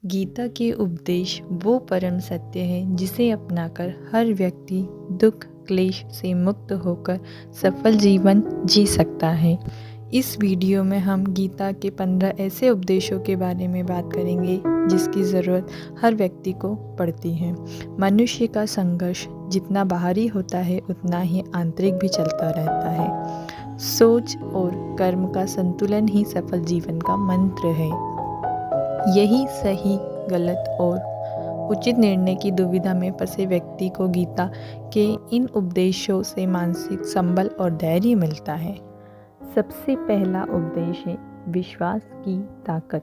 गीता के उपदेश वो परम सत्य है जिसे अपनाकर हर व्यक्ति दुख क्लेश से मुक्त होकर सफल जीवन जी सकता है। इस वीडियो में हम गीता के 15 ऐसे उपदेशों के बारे में बात करेंगे जिसकी ज़रूरत हर व्यक्ति को पड़ती है। मनुष्य का संघर्ष जितना बाहरी होता है उतना ही आंतरिक भी चलता रहता है। सोच और कर्म का संतुलन ही सफल जीवन का मंत्र है। यही सही गलत और उचित निर्णय की दुविधा में फंसे व्यक्ति को गीता के इन उपदेशों से मानसिक संबल और धैर्य मिलता है। सबसे पहला उपदेश है विश्वास की ताकत।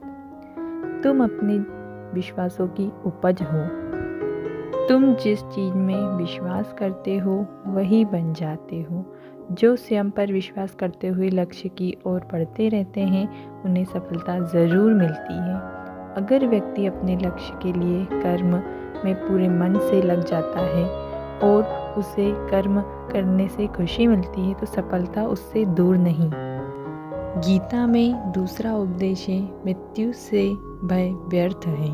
तुम अपने विश्वासों की उपज हो। तुम जिस चीज में विश्वास करते हो वही बन जाते हो। जो स्वयं पर विश्वास करते हुए लक्ष्य की ओर बढ़ते रहते हैं उन्हें सफलता ज़रूर मिलती है। अगर व्यक्ति अपने लक्ष्य के लिए कर्म में पूरे मन से लग जाता है और उसे कर्म करने से खुशी मिलती है तो सफलता उससे दूर नहीं। गीता में दूसरा उपदेश है मृत्यु से भय व्यर्थ है।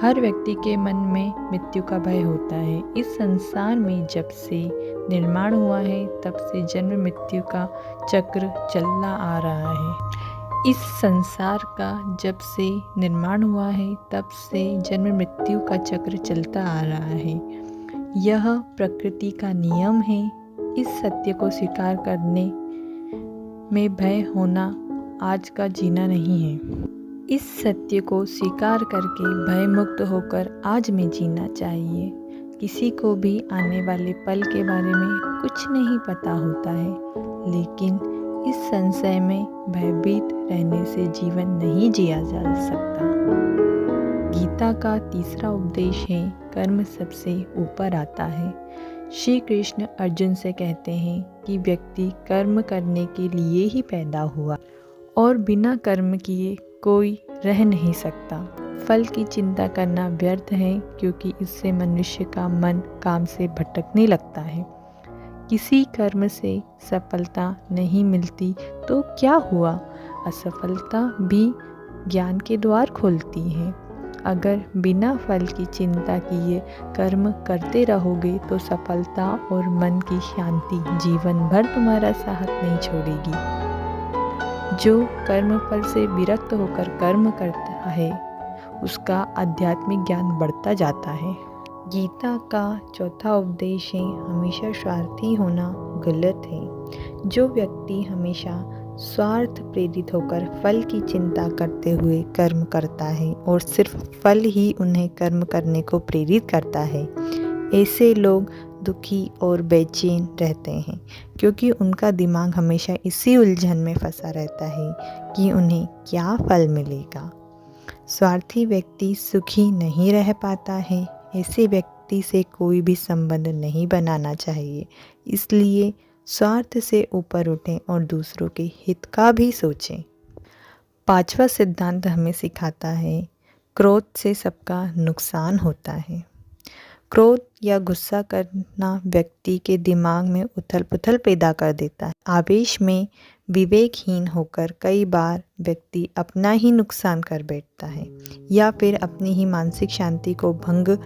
हर व्यक्ति के मन में मृत्यु का भय होता है। इस संसार में जब से निर्माण हुआ है तब से जन्म मृत्यु का चक्र चलता आ रहा है। इस संसार का जब से निर्माण हुआ है तब से जन्म मृत्यु का चक्र चलता आ रहा है। यह प्रकृति का नियम है। इस सत्य को स्वीकार करने में भय होना आज का जीना नहीं है। इस सत्य को स्वीकार करके भय मुक्त होकर आज में जीना चाहिए। किसी को भी आने वाले पल के बारे में कुछ नहीं पता होता है, लेकिन इस संशय में भयभीत रहने से जीवन नहीं जिया जा सकता। गीता का तीसरा उपदेश है कर्म सबसे ऊपर आता है। श्री कृष्ण अर्जुन से कहते हैं कि व्यक्ति कर्म करने के लिए ही पैदा हुआ और बिना कर्म किए कोई रह नहीं सकता। फल की चिंता करना व्यर्थ है क्योंकि इससे मनुष्य का मन काम से भटकने लगता है। किसी कर्म से सफलता नहीं मिलती तो क्या हुआ? असफलता भी ज्ञान के द्वार खोलती है। अगर बिना फल की चिंता किए कर्म करते रहोगे तो सफलता और मन की शांति जीवन भर तुम्हारा साथ नहीं छोड़ेगी। जो कर्म फल से विरक्त होकर कर्म करता है उसका आध्यात्मिक ज्ञान बढ़ता जाता है। गीता का चौथा उपदेश है हमेशा स्वार्थी होना गलत है। जो व्यक्ति हमेशा स्वार्थ प्रेरित होकर फल की चिंता करते हुए कर्म करता है और सिर्फ फल ही उन्हें कर्म करने को प्रेरित करता है, ऐसे लोग दुखी और बेचैन रहते हैं क्योंकि उनका दिमाग हमेशा इसी उलझन में फंसा रहता है कि उन्हें क्या फल मिलेगा। स्वार्थी व्यक्ति सुखी नहीं रह पाता है। ऐसे व्यक्ति से कोई भी संबंध नहीं बनाना चाहिए। इसलिए स्वार्थ से ऊपर उठें और दूसरों के हित का भी सोचें। पांचवा सिद्धांत हमें सिखाता है क्रोध से सबका नुकसान होता है। क्रोध या गुस्सा करना व्यक्ति के दिमाग में उथल पुथल पैदा कर देता है। आवेश में विवेकहीन होकर कई बार व्यक्ति अपना ही नुकसान कर बैठता है या फिर अपनी ही मानसिक शांति को भंग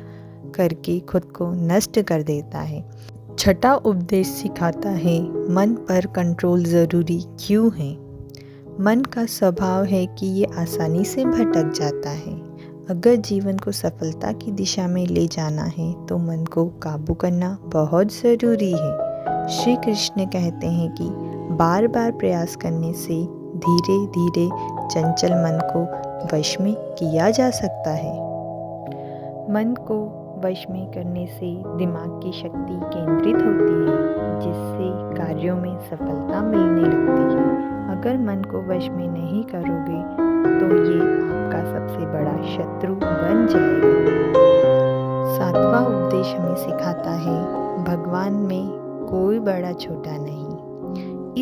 करके खुद को नष्ट कर देता है। छठा उपदेश सिखाता है मन पर कंट्रोल ज़रूरी क्यों है। मन का स्वभाव है कि ये आसानी से भटक जाता है। अगर जीवन को सफलता की दिशा में ले जाना है तो मन को काबू करना बहुत ज़रूरी है। श्री कृष्ण कहते हैं कि बार बार प्रयास करने से धीरे धीरे चंचल मन को वश में किया जा सकता है। मन को वश में करने से दिमाग की शक्ति केंद्रित होती है जिससे कार्यों में सफलता मिलने लगती है। अगर मन को वश में नहीं करोगे तो ये आपका सबसे बड़ा शत्रु बन जाएगा। सातवां उपदेश हमें सिखाता है भगवान में कोई बड़ा छोटा नहीं।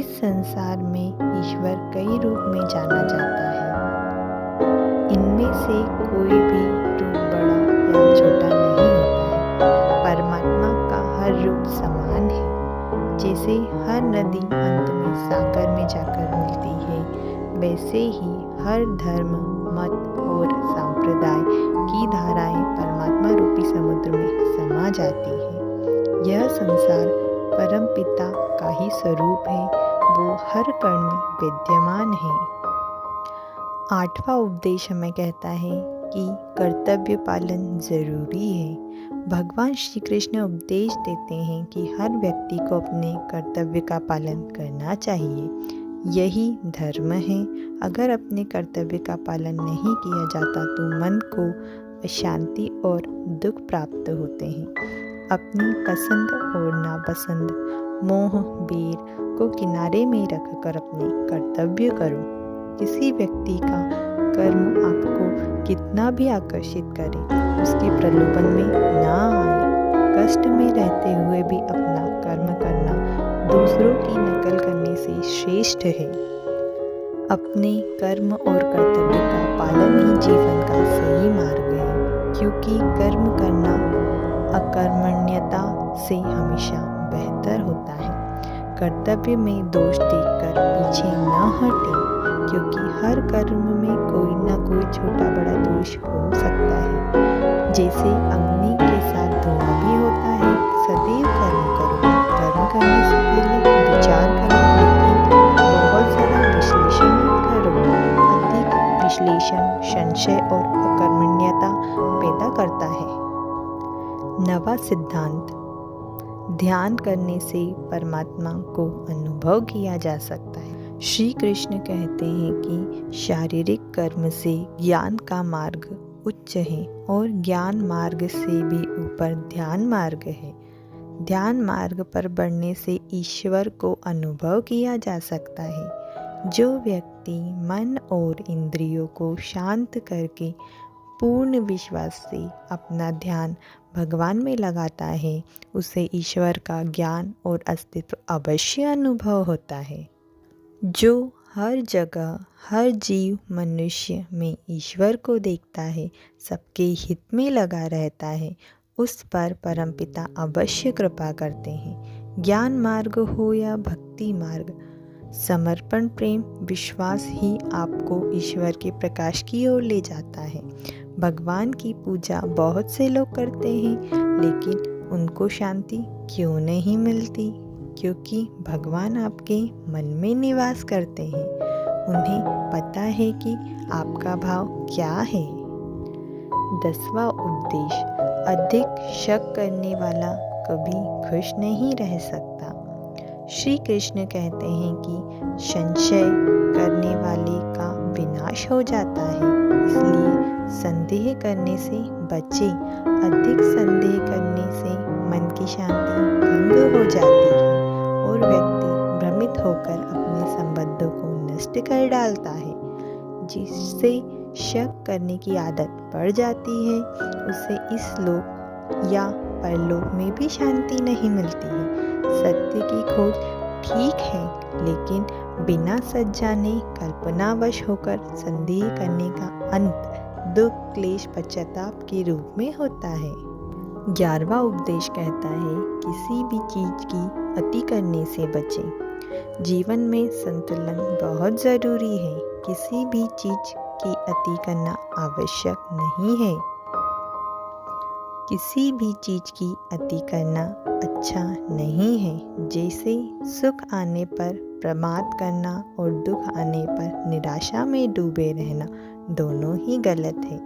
इस संसार में ईश्वर कई रूप में जाना जाता है। इनमें से कोई भी रूप बड़ा या छोटा नहीं होता है। परमात्मा का हर रूप समान है। जैसे हर नदी अंत में सागर में जाकर मिलती है, वैसे ही हर धर्म मत और संप्रदाय समुद्र में समा जाती है। यह संसार परमपिता का ही स्वरूप है, वो हर कण में विद्यमान है। 8वां उपदेश हमें कहता है कि कर्तव्य पालन जरूरी है। भगवान श्री कृष्ण उपदेश देते हैं कि हर व्यक्ति को अपने कर्तव्य का पालन करना चाहिए, यही धर्म है। अगर अपने कर्तव्य का पालन नहीं किया जाता तो मन को अशांति और दुख प्राप्त होते हैं। अपनी पसंद और नापसंद, मोह, बेर को किनारे में रखकर अपने कर्तव्य करो। किसी व्यक्ति का कर्म आपको कितना भी आकर्षित करे, उसके प्रलोभन में ना आए। कष्ट में रहते हुए भी अपना कर्म करना दूसरों की नकल करने से श्रेष्ठ है। अपने कर्म और कर्तव्य का पालन ही जीवन का सही मार्ग है, क्योंकि कर्म करना अकर्मण्यता से हमेशा बेहतर होता है। कर्तव्य में दोष देखकर पीछे न हटें, क्योंकि हर कर्म में कोई न कोई छोटा बड़ा दोष हो सकता है। जैसे अग्नि के साथ धुआं भी होता है। सदैव कर्म करो, कर्म करने से पहले विचार करो, लेकिन बहुत ज़्यादा विश्लेषण मत करो। अधिक विश्लेषण संशय और अकर्मण्यता पैदा करता है। 9वां सिद्धांत, ध्यान करने से परमात्मा को अनुभव किया जा सकता है। श्री कृष्ण कहते हैं कि शारीरिक कर्म से ज्ञान का मार्ग उच्च है और ज्ञान मार्ग से भी ऊपर ध्यान मार्ग है। ध्यान मार्ग पर बढ़ने से ईश्वर को अनुभव किया जा सकता है। जो व्यक्ति मन और इंद्रियों को शांत करके पूर्ण विश्वास से अपना ध्यान भगवान में लगाता है, उसे ईश्वर का ज्ञान और अस्तित्व अवश्य अनुभव होता है। जो हर जगह हर जीव मनुष्य में ईश्वर को देखता है, सबके हित में लगा रहता है, उस पर परमपिता अवश्य कृपा करते हैं। ज्ञान मार्ग हो या भक्ति मार्ग, समर्पण, प्रेम, विश्वास ही आपको ईश्वर के प्रकाश की ओर ले जाता है। भगवान की पूजा बहुत से लोग करते हैं, लेकिन उनको शांति क्यों नहीं मिलती? क्योंकि भगवान आपके मन में निवास करते हैं। उन्हें पता है कि आपका भाव क्या है। 10वां उपदेश, अधिक शक करने वाला कभी खुश नहीं रह सकता। श्री कृष्ण कहते हैं कि संशय करने वाले का विनाश हो जाता है, इसलिए संदेह करने से बचे। अधिक संदेह करने से मन की शांति भंग हो जाती है और व्यक्ति भ्रमित होकर अपने संबंधों को नष्ट कर डालता है। जिससे शक करने की आदत पड़ जाती है, उसे इस लोक या परलोक में भी शांति नहीं मिलती है। सत्य की खोज ठीक है, लेकिन बिना सच जाने कल्पनावश होकर संदेह करने का अंत दुख, क्लेश, पश्चाताप के रूप में होता है। 11वां उपदेश कहता है, किसी भी चीज की अति करने से बचें। जीवन में संतुलन बहुत जरूरी है। किसी भी चीज की अति करना आवश्यक नहीं है। किसी भी चीज की अति करना अच्छा नहीं है। जैसे सुख आने पर प्रमाद करना और दुख आने पर निराशा में डूबे रहना, दोनों ही गलत है।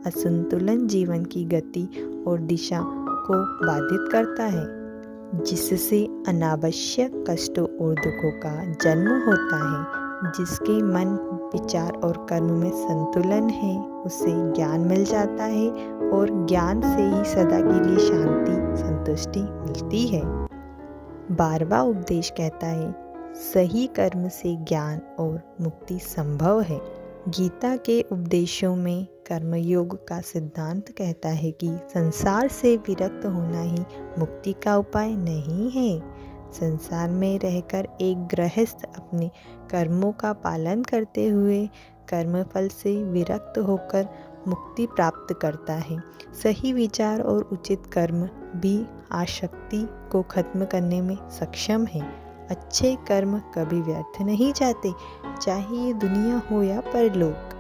असंतुलन जीवन की गति और दिशा को बाधित करता है, जिससे अनावश्यक कष्टों और दुखों का जन्म होता है। जिसके मन, विचार और कर्म में संतुलन है, उसे ज्ञान मिल जाता है और ज्ञान से ही सदा के लिए शांति, संतुष्टि मिलती है। 12वां उपदेश कहता है, सही कर्म से ज्ञान और मुक्ति संभव है। गीता के उपदेशों में कर्मयोग का सिद्धांत कहता है कि संसार से विरक्त होना ही मुक्ति का उपाय नहीं है। संसार में रहकर एक गृहस्थ अपने कर्मों का पालन करते हुए कर्मफल से विरक्त होकर मुक्ति प्राप्त करता है। सही विचार और उचित कर्म भी आसक्ति को खत्म करने में सक्षम है। अच्छे कर्म कभी व्यर्थ नहीं जाते, चाहे ये दुनिया हो या परलोक।